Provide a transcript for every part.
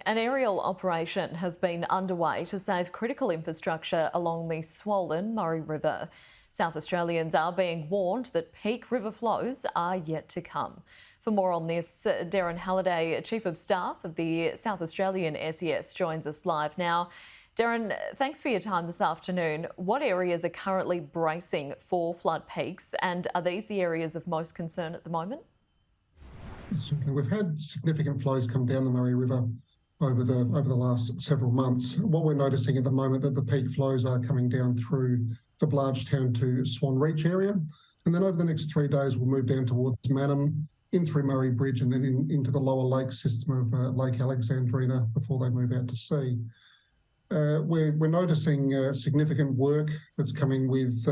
An aerial operation has been underway to save critical infrastructure along the swollen Murray River. South Australians are being warned that peak river flows are yet to come. For more on this, Derren Halleday, Chief of Staff of the South Australian SES, joins us live now. Derren, thanks for your time this afternoon. What areas are currently bracing for flood peaks, and are these the areas of most concern at the moment? Certainly. We've had significant flows come down the Murray River over the last several months. What we're noticing at the moment that the peak flows are coming down through the Blanchetown to Swan Reach area, and then over the next 3 days we'll move down towards Mannum, in through Murray Bridge, and then into the lower lake system of Lake Alexandrina before they move out to sea. We're noticing significant work that's coming with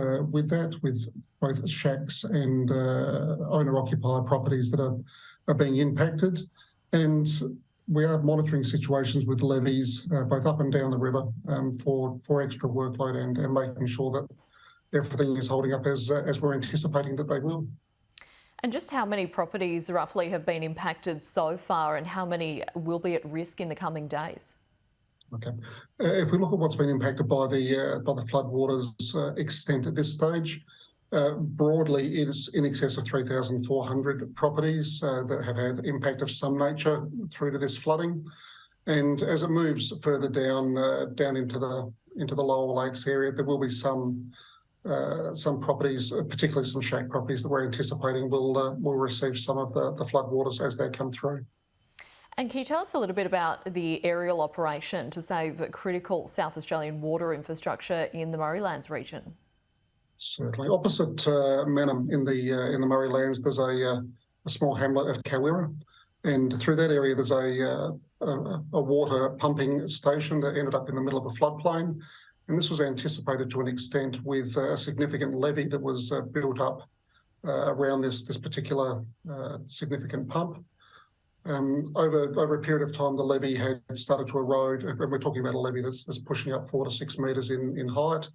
both shacks and owner-occupied properties that are being impacted, and we are monitoring situations with levies both up and down the river for extra workload and making sure that everything is holding up as we're anticipating that they will. And just how many properties roughly have been impacted so far, and how many will be at risk in the coming days? Okay. If we look at what's been impacted by the floodwaters extent at this stage, broadly it is in excess of 3,400 properties that have had impact of some nature through to this flooding. And as it moves further down into the lower lakes area, there will be some properties, particularly some shack properties that we're anticipating will receive some of the floodwaters as they come through. And can you tell us a little bit about the aerial operation to save critical South Australian water infrastructure in the Murraylands region? Certainly. Opposite Mannum in the Murraylands, there's a small hamlet of Kawira, and through that area there's a water pumping station that ended up in the middle of a floodplain, and this was anticipated to an extent with a significant levee that was built up around this particular significant pump. Over a period of time, the levee had started to erode, and we're talking about a levee that's pushing up 4 to 6 metres in height.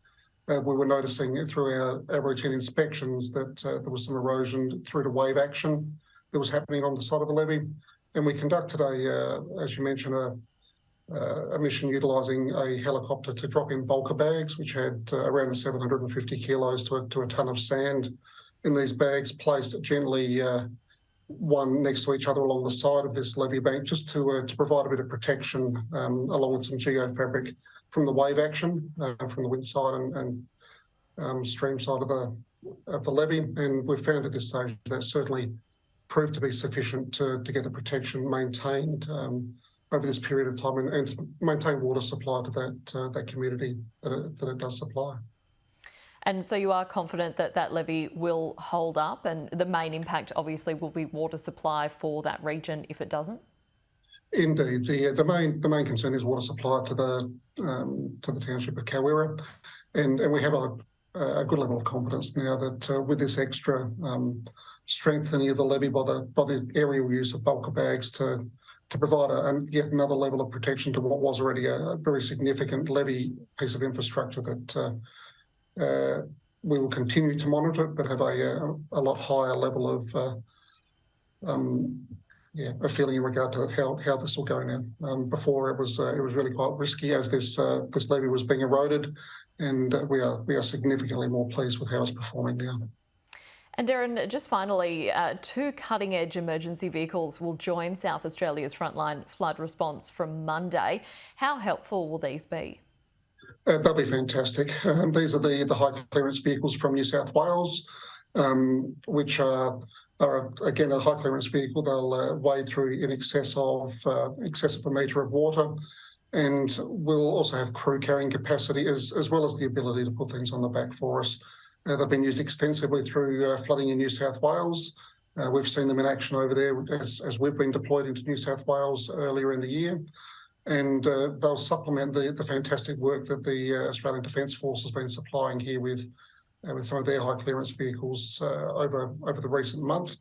We were noticing through our routine inspections that there was some erosion through to wave action that was happening on the side of the levee. And we conducted as you mentioned, a mission utilising a helicopter to drop in bulker bags, which had around the 750 kilos to a tonne of sand in these bags, placed gently one next to each other along the side of this levee bank, just to provide a bit of protection, along with some geofabric from the wave action, from the wind side and stream side of the levee. And we've found at this stage that certainly proved to be sufficient to get the protection maintained over this period of time and to maintain water supply to that community that it does supply. And so you are confident that that levee will hold up, and the main impact obviously will be water supply for that region if it doesn't? Indeed, the main concern is water supply to the township of Kawira, and we have a good level of confidence now that with this extra strengthening of the levee by the aerial use of bulker bags to provide yet another level of protection to what was already a very significant levee piece of infrastructure that we will continue to monitor, but have a lot higher level of a feeling in regard to how this will go now. Before it was really quite risky as this levee was being eroded, and we are significantly more pleased with how it's performing now. And Derren, just finally, 2 cutting-edge emergency vehicles will join South Australia's frontline flood response from Monday. How helpful will these be? They'll be fantastic. These are the high clearance vehicles from New South Wales, which are again a high clearance vehicle. They'll wade through in excess of a metre of water, and will also have crew carrying capacity as well as the ability to put things on the back for us. They've been used extensively through flooding in New South Wales. We've seen them in action over there as we've been deployed into New South Wales earlier in the year. And they'll supplement the fantastic work that the Australian Defence Force has been supplying here with some of their high clearance vehicles over the recent month.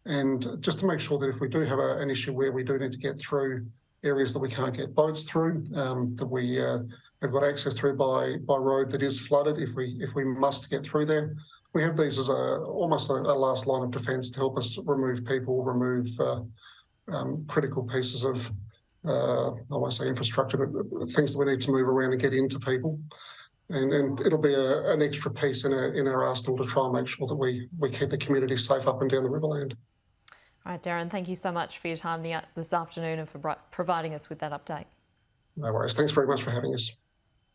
And just to make sure that if we do have an issue where we do need to get through areas that we can't get boats through, that we have got access through by road that is flooded, if we must get through there, we have these as almost a last line of defence to help us remove people, remove critical pieces of I won't say infrastructure, but things that we need to move around and get into people. And it'll be an extra piece in our arsenal to try and make sure that we keep the community safe up and down the Riverland. All right, Derren, thank you so much for your time this afternoon and for providing us with that update. No worries. Thanks very much for having us.